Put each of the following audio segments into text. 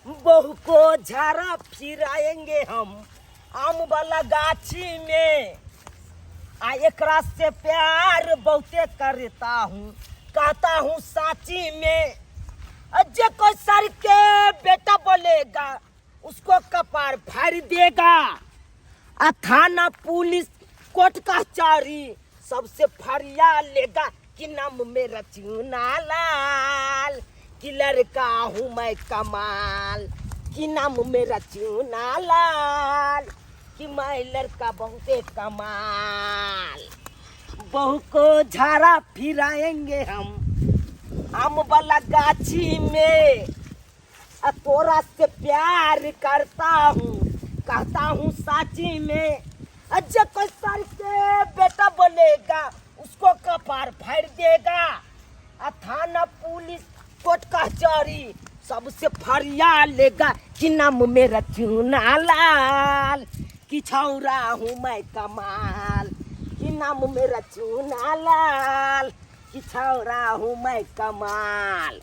बहू को झाड़ा फिराएंगे हम आम वाला गाछी में। एकरा से प्यार बहुते करता हूँ, कहता हूँ साची में। जे कोई सर के बेटा बोलेगा उसको कपार फाड़ देगा। थाना पुलिस कोर्ट कचहरी सबसे फरिया लेगा कि नाम मेरा चूना लाल, कि लड़का हूँ मैं कमाल, कि नाम मेरा चूना लाल, कि मैं लड़का बहुते कमाल। बहू को झाड़ा फिराएंगे हम आम वाला गाछी में। तोरा से प्यार करता हूँ, कहता हूँ साची में। जब कोई सर के बेटा बोलेगा उसको कपार फाड़ देगा। थाना पुलिस कोर्ट कचहरी सबसे फरिया लेगा कि नाम मेरा चूना लाल, कि छौरा हूँ मैं कमाल, कि नाम मेरा चूना लाल, कि छौरा हूँ मैं कमाल।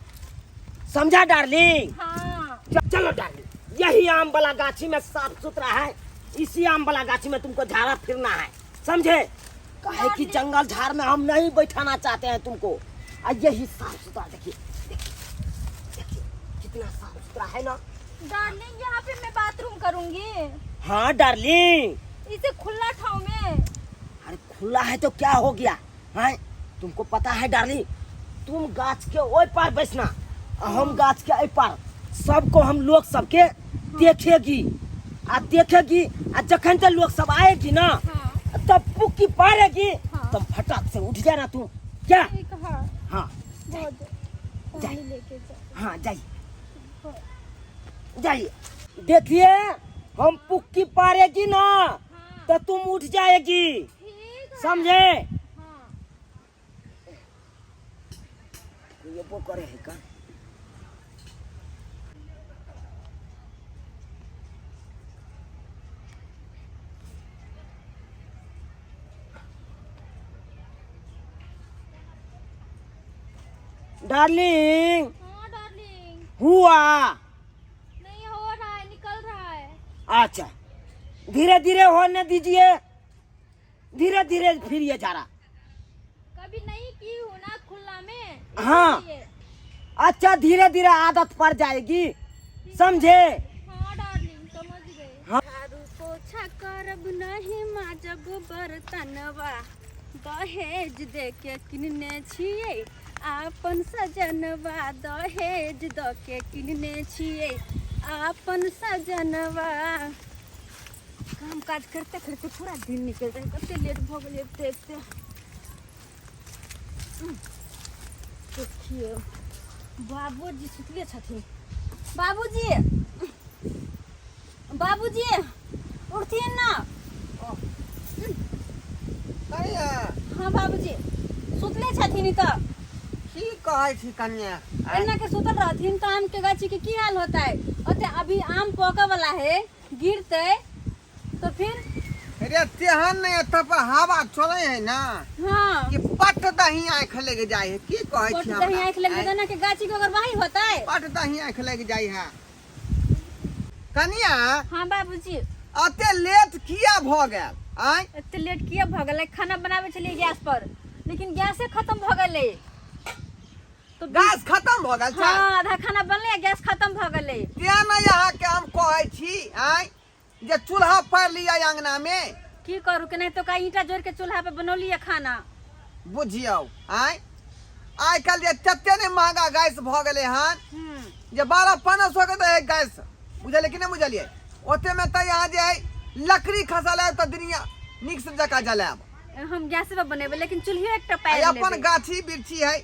समझा डार्लिंग? हाँ। चलो डार्लिंग, यही आम वाला गाछी में साफ सुथरा है, इसी आम वाला गाछी में तुमको झाड़ा फिरना है, समझे? काहे कि जंगल झाड़ में हम नहीं बैठाना चाहते हैं तुमको। यही साफ सुथरा देखिए, देखिए कितना साफ सुथरा है ना। डार्लिंग यहाँ पे मैं बाथरूम करूंगी। हाँ डार्लिंग, इसे खुला ठाव में। अरे खुला है तो क्या हो गया है? तुमको पता है डार्लिंग, तुम गाछ के ओई पार बैठना, हम गाछ के ओई पार, सबको हम लोग सबके देखेगी। देखेगी जखन तक लोग सब आएगी ना, हाँ। तब पुक्की पारेगी। हाँ। तब फटाक से उठ जाना तुम, क्या? हाँ। हाँ बहुत पानी लेके जा। हाँ जाइए जाइए। देखिए हम पुक्की पारेगी ना, हाँ। तो तुम उठ जाएगी, ठीक है। समझे? हाँ। ये वो करे है का? डार्लिंग हाँ डार्लिंग, हुआ? नहीं हो रहा है, निकल रहा है। अच्छा धीरे धीरे होने दीजिए, धीरे धीरे फिर ये जा रहा। कभी नहीं की हूँ ना खुला में, हाँ। इसलिए। अच्छा धीरे धीरे आदत पड़ जाएगी, समझे? हाँ डार्लिंग समझ गए। हाँ। झाड़ू पोछा करब नहीं माजब बर्तनवा, दहेज दे के किनने छियै आपन सजनवा, दहेज द के किनने छियै आपन सजनवा। काम काज करते करते पूरा दिन निकल जाए, कते लेट भ गेलै एते एते। देखिए बाबूजी सुतले छथिन। बाबूजी, बाबूजी उठथिन ना। हाँ बाबूजी सुतले छथिन त। की कहै छी कन्या? एना के सुतल रहथिन त आम के गाछी के की हाल होता है? ओते अभी आम पके वाला है, गिरते तो फिर। अरे तेहन नहीं एत पर हवा चले है ना, हाँ कि पट दही आँख लग जाए है। की कहै पट छी दही आँख लग जाता ना के गाछी के अगर वही होता है। पट दही आँख लग जाए है। कन्या हाँ बाबूजी, अते लेट किया भ गेल? आय एते लेट किया भ गेलै? खाना बनावे छलिए गैस पर, लेकिन गैसे खत्म भ गेलै। तो गैस खत्म भ गेल छै? हाँ आधा खाना बनले, गैस खत्म भ गेलै। तें न यहाँ के हम कहै छी आय जे चूल्हा पर लिया अंगना में। की करू के नहीं तो का ईंटा जोड़ के चूल्हा पे बनौलिए खाना। बुझियौ आय आइ काल्हि तते ने महंगा गैस भ गेलै हन जे 1200-1500 के दै है गैस, बुझलिए कि नहीं बुझलिए? ओते में त यहाँ जे है लकड़ी खसल है तो दुनिया नीक से जका जलाब। हम गैस पे बनेबे, लेकिन चूल्हे एक आ अपन गाछी बिरछी है,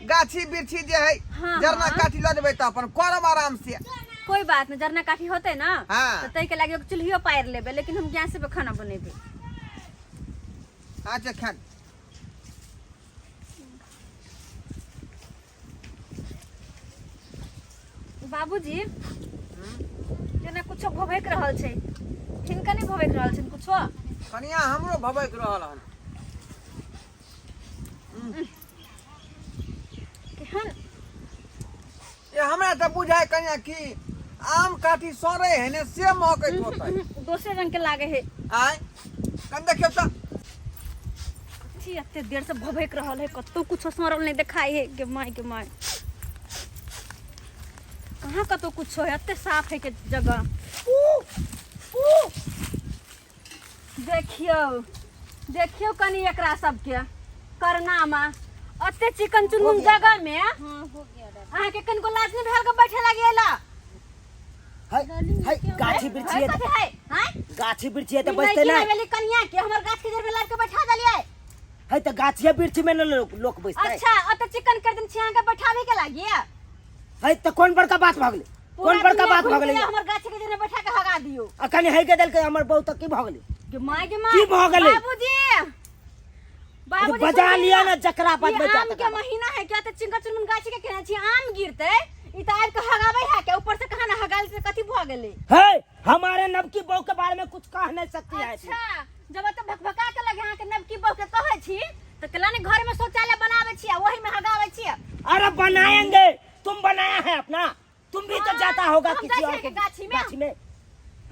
गाछी बिरछी जे है हाँ, जरना हाँ। काठी ल देबै त अपन करब आराम से। कोई बात नहीं, जरना काठी होते ना हाँ। तो तई के लागे चूल्हियो पार लेबे, लेकिन हम गैस पे खाना बनेबे। अच्छा खान बाबूजी जेना कुछो भभक रहल छै, हिनका नहीं भभक रहल छै कुछो? कनिया हमरो भभक रहल हन। केहन ये हमरा तो बुझाय कन्या की आम काठी सोरे है ने से मौके होता है दूसरे रंग के लागे है। आय कन देखियो त छी एते देर से भभक रहल है, कतो कुछ सरल नहीं दिखाई है के माय कहाँ कतो कुछ है, एते साफ है के जगह। देखियो कनी एकरा सबके करनामा अते चिकन चुनमुन जगह में अहाँ के कनको लाज नहीं भेल के बैठे लागेला। हाय गाछी बिरछी है, है हां गाछी बिरछी है तो बचते ना। वेली कन्या के हमर गाछ के जड़ में लाद के बैठा दलिए है तो गाछिया बिरछी में न लोग बचते है। अच्छा अते चिकन कर दिन छिया के बैठावे के लागिए है तो कौन बड़का बात भगले, कौन बड़का बात भगले। हमर गाछ के जड़ में बैठा के हगा दियो अखनी है के दल के हमर बहुत की भगले के माय की भगले। बाबूजी बजा लिया ना जकरा बात बजा आम के महीना है क्या, तो चिंका चुनमुन गाछ के केना छी आम गिरते ई त आब के हगाबै है के ऊपर से कहां ना हगाल से कथि भ गेले है। हमारे नबकी बहू के बारे में कुछ कह नहीं सकती है। अच्छा जब त भकभका के लगे हां के नबकी बहू के कहै छी त कलाने घर में शौचालय बनावे छी वही में हगावे छी। अरे बनाएंगे, तुम बनाया है अपना, तुम भी तो जाता होगा किसी और के गाछी में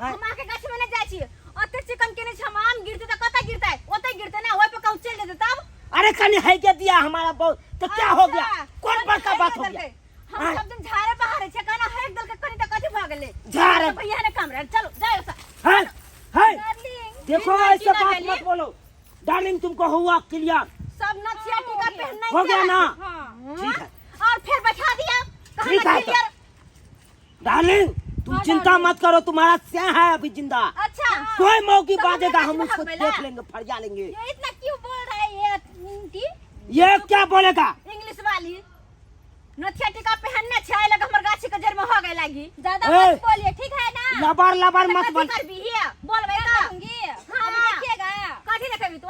हम आके गाछी में नहीं जाय छी। ओते चिकन केने छ आम गिरते त कतै गिरतै, ओतै गिरतै ना, ओइ पे कहू चल जेते तब। अरे कनी है के दिया हमारा बहुत तो क्या हो गया, कौन बड़का बात हो गया। हम सब दिन झारे पहाड़े छे काना हेक दल के कनी त कथि भ गेले झारे भैया ने काम रे चलो जाओ सा। है डार्लिंग देखो ऐसे बात मत बोलो डार्लिंग, तुमको हुआ क्लियर सब नथिया टीका पहनना हो गया ना। हां ठीक है और फिर बैठा दिया ठीक है तो। डार्लिंग तुम चिंता मत करो, तुम्हारा क्या है अभी जिंदा। अच्छा कोई मौकी तो बाजेगा हमें हम उसको कैसे देख भगवेला? लेंगे, फरिया लेंगे। ये इतना क्यों बोल रहा है ये आंटी ये क्या बोलेगा इंग्लिश वाली नथिया टीका पहनने छे लग हमर गाछी के जड़ में हो गए लागी। ज्यादा ए, मत बोलिए ठीक है ना, लबर लबर मत बोल। कर भी है बोलबे का हां देखिएगा काठी रखेबी तू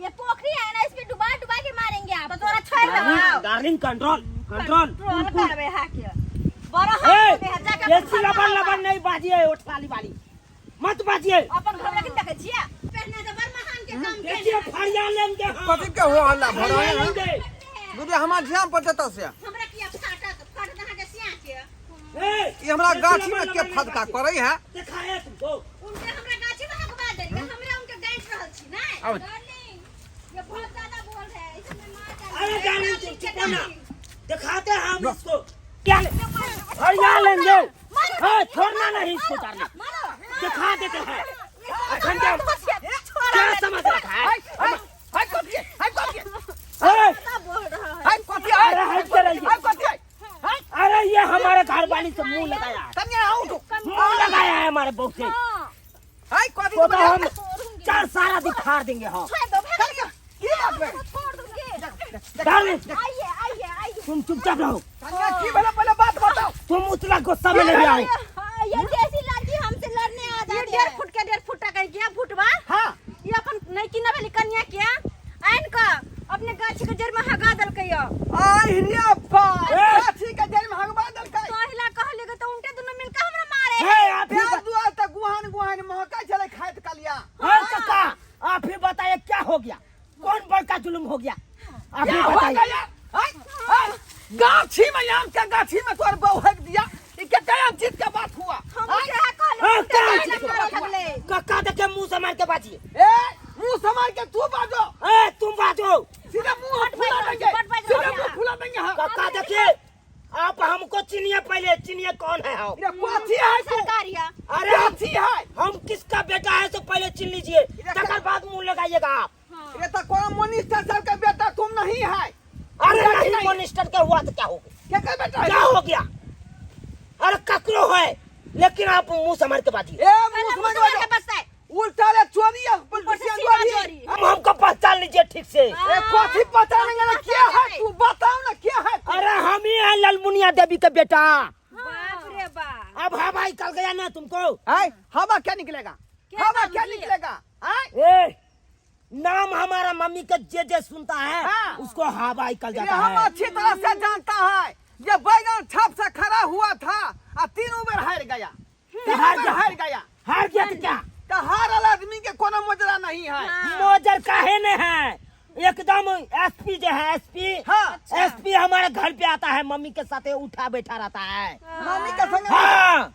ये पोखरी है ना, इसमें डुबा डुबा के मारेंगे आप तो तोरा छोड़ दो। डार्लिंग कंट्रोल कंट्रोल कंट्रोल करबे है के बड़ा ए, हाथ में जाके ये लबर लबर नहीं बाजिए, उठ वाली वाली मत बाजिए। अपन घर लेकिन देखे छिया पहने तो बड़ महान के काम के देखिए फरिया लेंगे हम। कथि के हो हल्ला भरा फरिया है लेंगे। बुझे हमार ध्यान पर देता से हमरा किया फाट दहा के सिया के ए, ये हमरा गाछी में के फटका करे है। दिखाया तुमको उनके हमरा गाछी में हकवा दे हमरा उनके गाइस रहल छी ना। अब डार्लिंग ये बहुत ज्यादा बोल रहे हैं, इसमें मार अरे डार्लिंग तुम चुप हो ना, दिखाते हैं हम इसको क्या ले फरिया लेंगे। हाँ छोड़ना नहीं इसको डार्लिंग, दिखा देते हैं। अखन क्या समझ रखा है। हाय कथि ए, बोल रहा है हाय कथि अरे हट के रहिए। हाय कथि अरे ये हमारे घर वाली से मुंह लगाया है, तन्या आउ तो मुंह लगाया है हमारे बहू से। हाय कथि तो हम चार सारा दिखा देंगे। हाँ छोड़ दो भाग की बात है छोड़ दूंगी। डार्लिंग आइए आइए आइए तुम चुपचाप रहो, तन्या की भला पहले बात बताओ। तुम उतना गुस्सा में नहीं आओ। ये जैसी लड़की हमसे लड़ने आ जाती है। 1.5 फुट के 1.5 फुट का क्या फुटवा हां ये अपन नहीं किना वाली कन्या क्या आइन का अपने गाछ के जड़ में हगा दल के यो आई रे बा गाछी के जड़ में हगवा दल का कहला कहले के तो उनके दोनों मिलकर हमरा मारे हे आप ही प्यार दुआ त गुहान गुहान महका चले खाइत कलिया। हाँ काका आप ही बताइए क्या हो गया, कौन बड़का जुल्म हो गया आप ही क्या हो बताइए। गया हाय गाछी में आम के गाछी में तोर बहू हक दिया ई के कया जीत के बात हुआ। हम क्या कहले हाँ, उनके क्या गाछ चीज़ में मारे लगले। काका देखे मुंह से मार के बाजिए। ए मुंह संभाल के तू बाजो, ए तुम बाजो। सीधा मुंह फुला देंगे, सीधा मुंह फुला देंगे। हां काका देखिए आप हमको चिनिए, पहले चिनिए कौन है हम। ये कथि है तू सरकारिया अरे कथि है हम किसका बेटा है तो पहले चिन लीजिए, तकर बाद मुंह लगाइएगा आप। ये तो कौन मिनिस्टर साहब का बेटा तुम नहीं है। अरे नहीं मिनिस्टर का हुआ तो क्या हो गया, क्या बेटा है क्या हो गया। अरे ककरो है लेकिन आप मुंह समझ के बाजिए। ए मुंह समझ के में बसता है उल्टा ले चोरी है ऊपर से पुलिसिया सीना चोरी। चोरी। हम हमको पहचान लीजिए ठीक से। ए कथि पता नहीं है क्या है तू बताओ ना क्या है। अरे हम ही हैं ललमुनिया देवी का बेटा। बाप रे बाप अब हवा निकल गया ना तुमको। हाय हवा क्या निकलेगा, हवा नाम क्या जी? निकलेगा। हाय ए नाम हमारा मम्मी का जे सुनता है हाँ। उसको हवा निकल ये जाता हम है। अच्छी तरह से जानता है। ये बैगन छाप से खड़ा हुआ था और 3 बार हार गया, हार गया। हार गया तो क्या, तो हार वाला आदमी के कोनो मजरा नहीं है। मोजर काहे ने है, एकदम एसपी जो है एसपी। हाँ एसपी हमारे घर पे आता है, मम्मी के साथ उठा बैठा रहता है। मम्मी के संग हाँ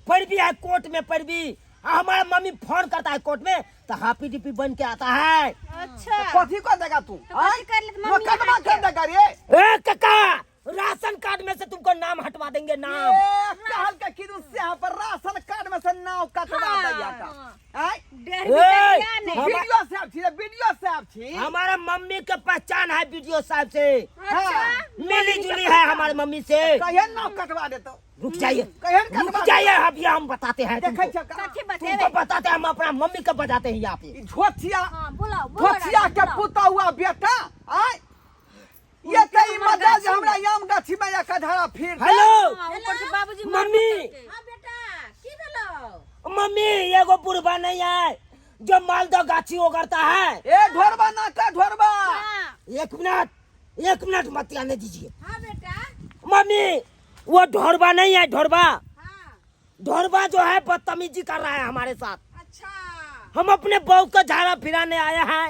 पैरवी है कोर्ट में पैरवी। हमारा मम्मी फोन करता है कोर्ट में तो हापी डिपी बन के आता है। अच्छा कथी कर देगा तू? तो कथी कर ले मम्मी मुकदमा हाथ कर के? देगा रे। ए काका, राशन कार्ड में से तुमको नाम हटवा देंगे, नाम। कहल के कि उससे यहाँ पर राशन कार्ड में से नाम कटवा दिया का। आय डेढ़ रुपया नहीं। वीडियो साहब छी, वीडियो साहब छी। हमारा मम्मी के पहचान है वीडियो साहब से, अच्छा मिली जुली है हमारे मम्मी से। कहिए नाम कटवा देतो। रुक जाइए, कहिए रुक कटवा जाइए, अभी हम बताते हैं देखे तुमको। छका कथी तुमको बतेबे? बताते हैं, हम अपना मम्मी को बताते हैं यहाँ पे। झोटिया हां बोलो बोलो झोटिया के पुता हुआ बेटा। आय ये कई मजाज हमरा याम गाछी में या कधरा फिर दे। हेलो ऊपर से बाबूजी मम्मी। हां बेटा की भेलो? मम्मी, एगो बुढ़वा नहीं है जो मालदह गाछी ओगरता है। ए ढोरबा ना का ढोरबा। हां एक मिनट मत आने दीजिए। हां बेटा मम्मी, वो ढोरबा नहीं है, ढोरबा। हां ढोरबा जो है बदतमीजी कर रहा है हमारे साथ। अच्छा हम अपने बहू को झाड़ा फिराने आए हैं हां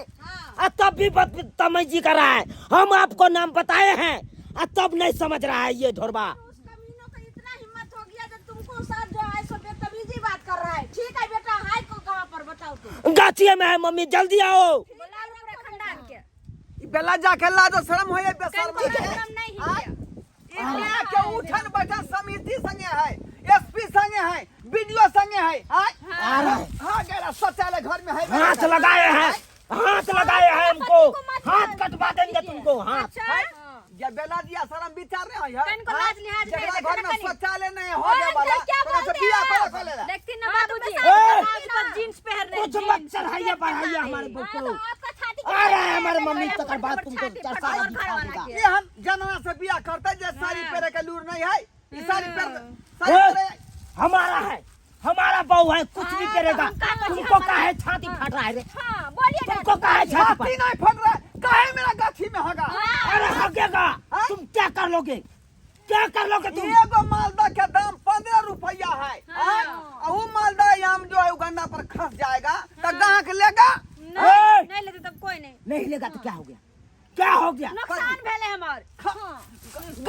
और तब भी बदतमीजी कर रहा है। हम आपको नाम बताए हैं और तब नहीं समझ रहा है ये ढोरबा। उस कमीनों का इतना हिम्मत हो गया जब तुमको साथ जो है सो बेतमीजी बात कर रहा है। ठीक है बेटा, हाय को कहां पर बताओ तुम? गाछिए में है मम्मी, जल्दी आओ। बुला लो अपने खानदान के। ई बेला जाके ला दो, शर्म होए बेशर्म कहीं है। शर्म नहीं है। इन्हें के उठन बैठन समिति संगे है, एसपी संगे है, वीडियो संगे है। आ रहा है। हां गेला शौचालय घर में है। हाथ लगाए हैं, हाथ लगाए हैं हमको, हाथ कटवा देंगे तुमको, हाथ। अच्छा ये बेला दिया शर्म विचार नहीं है। कहीं को लाज लिहाज नहीं जेकरा देखा घर में कहीं। शौचालय नहीं हो गया वाला क्या तो बोलते बिया हैं? कर लेला। देखती ना बाबूजी ए! आज पर जींस पहन रहे कुछ मत चढ़ाइए बढ़ाइए हमारे बहू को। आपका छाती आ रहा है हमारे मम्मी, तकर बाद तुमको चरसा और दिखा घर देगा। वाला ये हम जनना से बिया करते जे साड़ी पहने के लूर नहीं है। ई साड़ी पहन साड़ी ए! पहने हमारा है, हमारा बहू है, कुछ भी करेगा। हम का बच्चे तुमको हमारा- काहे छाती फट रहा है रे? हां बोलिए ना। तुमको काहे छाती छाती फट? नहीं फट रहा है। काहे मेरा गाछी में होगा? अरे हगेगा, तुम क्या कर लोगे? क्या कर लोगे तुम? एगो मालदा के दाम 15 रुपया है। ऊ मालदा आम जो है गन्ना पर खस जाएगा तो ग्राहक लेगा। नहीं नहीं लेते तब कोई नहीं। नहीं लेगा तो क्या हो गया? क्या हो गया? नुकसान भेले हमार।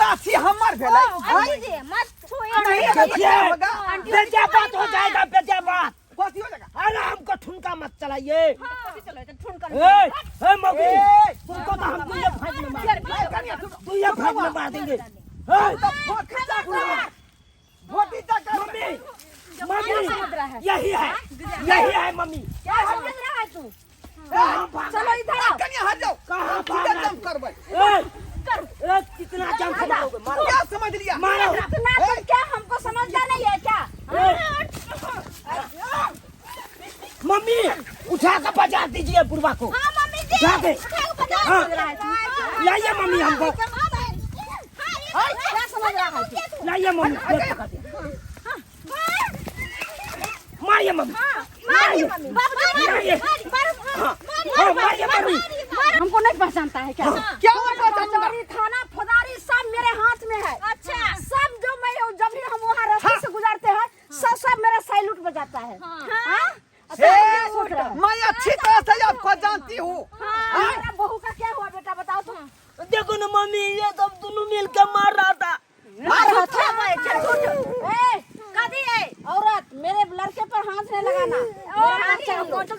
गाछी हमर भेलै। आंटी जी मत छुइए। नहीं, देखिए, बेजा बात हो जाएगा, बेजा बात। कथी हो जाएगा? अरे हमको ठुनका मत चलाइए। चलो तो ठुन कर। ए मौगी, ए! तुमको तो हम दुइये फाइट में मार दुइये फाइट में मार देंगे। ए, भोटी तक मम्मी, मम्मी, यही है मम्मी। क्या समझ रहा है तू? चलो इधर आओ। कन्या हट जाओ। कहाँ सीधा भाग जंप करबै। ए, कितना जम खड़ोगे? मारो, क्या समझ लिया? मारो। इतना तुम क्या हमको समझता नहीं है क्या? मम्मी, उठा कर बजा दीजिए बुढ़वा को। हाँ मम्मी जी। उठा के। हाँ। हाँ। लाइए मम्मी हमको, क्या समझ रहा है तू? लाइए मम्मी, पेट पकड़ दिया। मारिए मम्मी, मारिए मम्मी। बाबूजी मारिए। हाँ, मारिए मम्मी। हमको नहीं पहचानता है क्या? क्या पहचानूंगा? कचौड़ी, थाना, फौदारी सब मेरे हाथ में है। अच्छा सब जो मैं जब भी हम वहाँ रास्ते से गुजरते हैं सब मेरा सैल्यूट बजाता है। हाँ? अच्छा, क्या सोच रहा है? मैं अच्छी तरह से आपको जानती हूँ। हाँ, मेरा बहू का क्या हुआ बेटा बताओ तुम? देखो ना मम्मी, ये सब दोनों मिल के मार रहा था। कदी है औरत मेरे लड़के पर हाथ नहीं लगाना।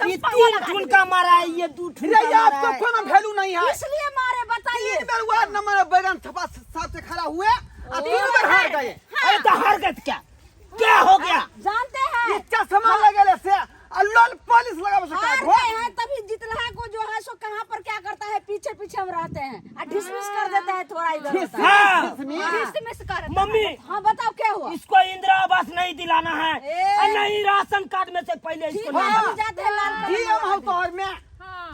ये तीन ठुनका मारा है, ये दो ठुनका ये मारा आपको है। कोनो वैल्यू नहीं है। इसलिए मारे बताइए। 3 बार वार्ड नंबर बैगन थपा साथ से खड़ा हुए और 3 बार हार गए। अरे तो हार गए तो क्या हो गया? जानते हैं इतना समय लगेले से अल्लाह पुलिस लगावे से हारते का हैं तभी जितला को जो है सो कहाँ पर क्या करता है पीछे पीछे हम रहते हैं और डिसमिस कर देते हैं थोड़ा इधर उधर। हाँ। डिसमिस कर मम्मी, हाँ बताओ क्या हुआ? इसको इंदिरा आवास नहीं दिलाना है ए। और नहीं राशन कार्ड में से पहले इसको हाँ, नहीं हम जाते हैं लाल जी हम हो तोर में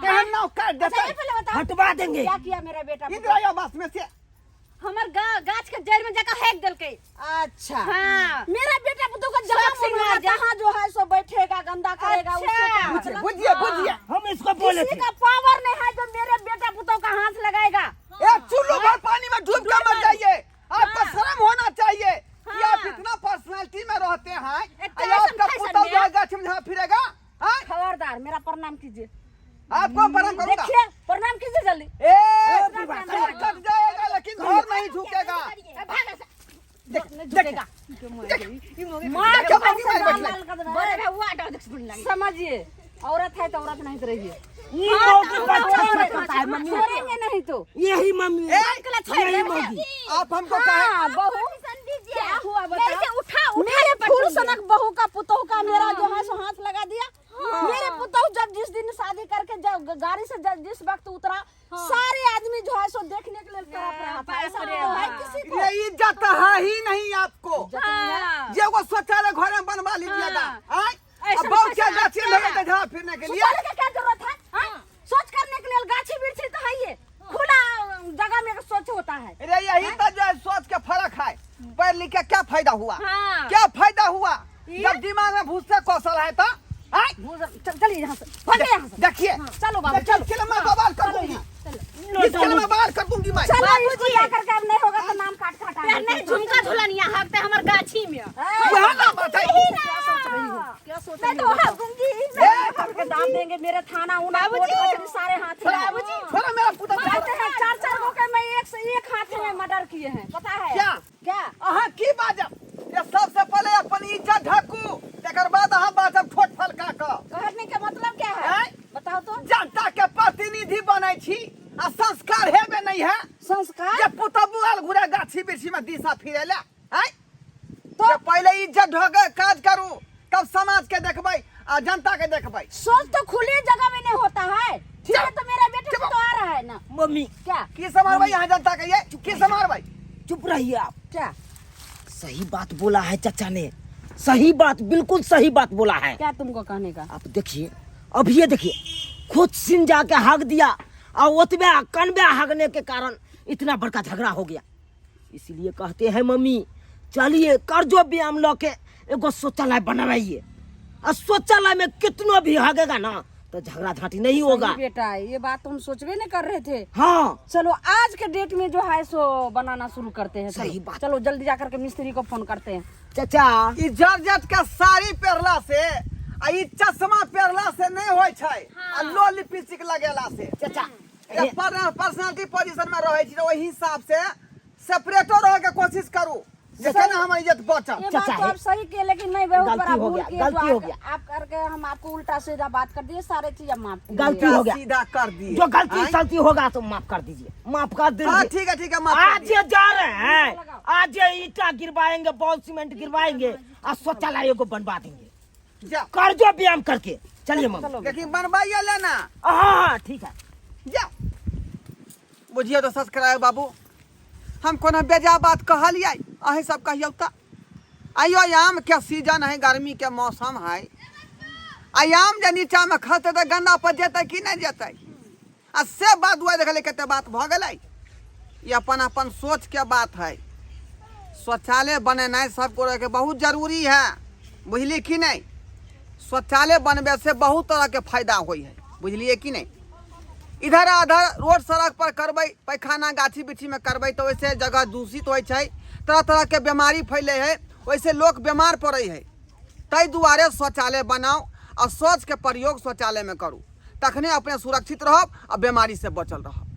कहन ना काट अच्छा देते ये पहले बताओ हटवा देंगे। क्या किया मेरा बेटा? इंदिरा आवास में से हमार गाछ के जड़ में जाकर फेंक दिल के। अच्छा हाँ मेरा बेटा पुतों का जहाँ जहाँ जो है सो बैठेगा गंदा करेगा उससे क्या मतलब? बुझिए बुझिए हम इसको बोले किसी थे। का पावर नहीं है जो मेरे बेटा पुतों का हाथ लगाएगा। एक चुल्लू भर पानी में डूब कर मर जाइए। आपको शर्म होना चाहिए कि आप इतना पर्सनालिटी में रहते हैं और आपका पुतौ जो है गाछ में जहाँ फिरेगा। हाँ? खबरदार मेरा प्रणाम कीजिए। आपको प्रणाम करूंगा। देखिए प्रणाम कीजिए जल्दी। कट जाएगा लेकिन घर नहीं झुकेगा। नहीं झुकेगा। मार क्या के बाकी पैसे मार डाल कर देना। बड़े भैया आटा देख सुन लगी समझिए, औरत है तो औरत नहीं तो रहिए। ये मौगी को अच्छा से करता है मम्मी। छोड़ेंगे नहीं तो। यही मम्मी यही मौगी। आप हमको कहे हाँ, बहू क्या हुआ बताओ? कैसे उठा मेरे फूल सनक बहू का पुतोह का मेरा जो है सो हाथ लगा दिया। मेरे पुतोह जब जिस दिन शादी करके जब गाड़ी से जिस वक्त उतरा, सारे आदमी जो है सो देखने के लिए तरफ रहा था। ऐसा तो है किसी को? ये इज्जत है ही नहीं आपको। हाँ। ये वो शौचालय घर में बनवा लीजिएगा। हाँ। अब बहुत क्या गाछी लगे जहाँ फिरने के लिए। शौचालय का क्या जरूरत है? हाँ? शौच करने के लिए गाछी बिरछी तो है ही, खुला जगह में शौच होता है। अरे यही तो जो है सोच के फर्क है। पढ़ लिख के क्या फायदा हुआ? हाँ। क्या फायदा हुआ जब दिमाग में भूसे कौशल है तो? चलिए यहाँ से, भागे यहाँ से। देखिए चलो बाबू चलो। इसके लिए मैं बवाल कर दूंगी। इसके लिए मैं बवाल कर दूंगी मैं। चलो इसको जाकर के अब नहीं होगा तो नाम काट काटा। नहीं झुमका झुलनिया हकते हमर गाछी में वहाँ ना बताइए। क्या सोच रही हो? क्या सोच रही हो? मैं करके दाम देंगे मेरे थाना उना कोर्ट कचहरी सारे हाथ में। बाबूजी थोड़ा मेरा पुत्र कहते हैं चार गो के मैं एक से एक हाथ में मर्डर किए हैं, पता है? क्या? क्या? अहाँ की बाजब? ये सबसे पहले अपन इज्जत ढकू, तेकर बाद अहाँ बाजब ठोट फलका का। कहने का मतलब क्या है? हैं? बताओ तो। जनता के प्रतिनिधि बनै छी आ संस्कार हेबे नहीं है। संस्कार? जे पुतबुआल घुरे गाछी बिरछी में दिशा फिरेला हैं? तो पहले इज्जत ढके काज करू, तब समाज के देखबै आ जनता के देखबै। सोच तो खुली जगह में नहीं होता है। ठीक है तो मेरा बेटा तो आ रहा है ना। मम्मी क्या? की समारबै यहाँ जनता के ये? की समारबै? चुप रहिए आप। क्या? सही बात बोला है चाचा ने, सही बात, बिल्कुल सही बात बोला है। क्या तुमको कहने का? आप देखिए, अब ये देखिए, खुद सिंह जाके हक दिया और ओतबे कनबे हगने के कारण इतना बड़का झगड़ा हो गया। इसलिए कहते हैं मम्मी, चलिए कर्जो व्यायाम लो के एगो शौचालय बनवाइए, और शौचालय में कितनो भी हगेगा ना तो झगड़ा झाटी नहीं होगा। सही बेटा, ये बात तो हम सोचबे नहीं कर रहे थे। हाँ चलो आज के डेट में जो है सो बनाना शुरू करते हैं। सही चलो, बात। चलो जल्दी जाकर के मिस्त्री को फोन करते हैं। चाचा, ई जर्जट के साड़ी पहरला से आ ई चश्मा पहरला से नहीं होय छै, आ लो लिपस्टिक लगेला से। चाचा जब पर्सनालिटी पोजीशन में रहे छी तो वही हिसाब से सेपरेटो रहे के कोशिश करू, जैसे ना हमारी इज्जत बचल। ये चाचा बात तो है। आप सही किए, लेकिन नहीं बहुत गलती बड़ा हो भूल गया, किए। गलती जो हो आप- गया। आप करके हम आपको उल्टा सीधा बात कर दिए, सारे चीज आप माफ कीजिए। गलती हो गया। सीधा कर दिए। जो गलती हैं? सलती होगा तो माफ कर दीजिए, माफ कर हाँ दीजिए। ठीक है माफ कर आज दिए। ये जा रहे हैं, आज ये ईटा गिरवाएंगे, बॉल सीमेंट गिरवाएंगे और शौचालय को बनवा देंगे, जाओ कर्जो व्यायाम करके। चलिए मम्मी। लेकिन बनवाइए लेना। हाँ ठीक है। जाओ बुझिए तो सब्सक्राइब बाबू, हम कोनो बेजा बात कहलिए अहीं सब कहियो त। आइयो आम के सीजन है, गर्मी के मौसम है। आम जे नीचा में खसते तो गन्ना पर जेतै कि नहीं जेतै? आ से बात हुआ देखले कते बात भ गेलै। ये अपन अपन सोच के बात है। शौचालय बनेनाइ सबको के बहुत जरूरी है, बुझलिए कि नहीं? शौचालय बनबे से बहुत तरह के फायदा होई है, बुझलिए कि नहीं? इधर अधर रोड सड़क पर करबै, पैखाना गाछी बिछी में करबै तो वैसे जगह दूषित होइ छै, तरह तरह के बीमारी फैले है, वैसे लोग बीमार पड़े है। ताहि दुआरे शौचालय बनाओ और शौच के प्रयोग शौचालय में करू, तखने अपने सुरक्षित रहब और बीमारी से बचल रहब।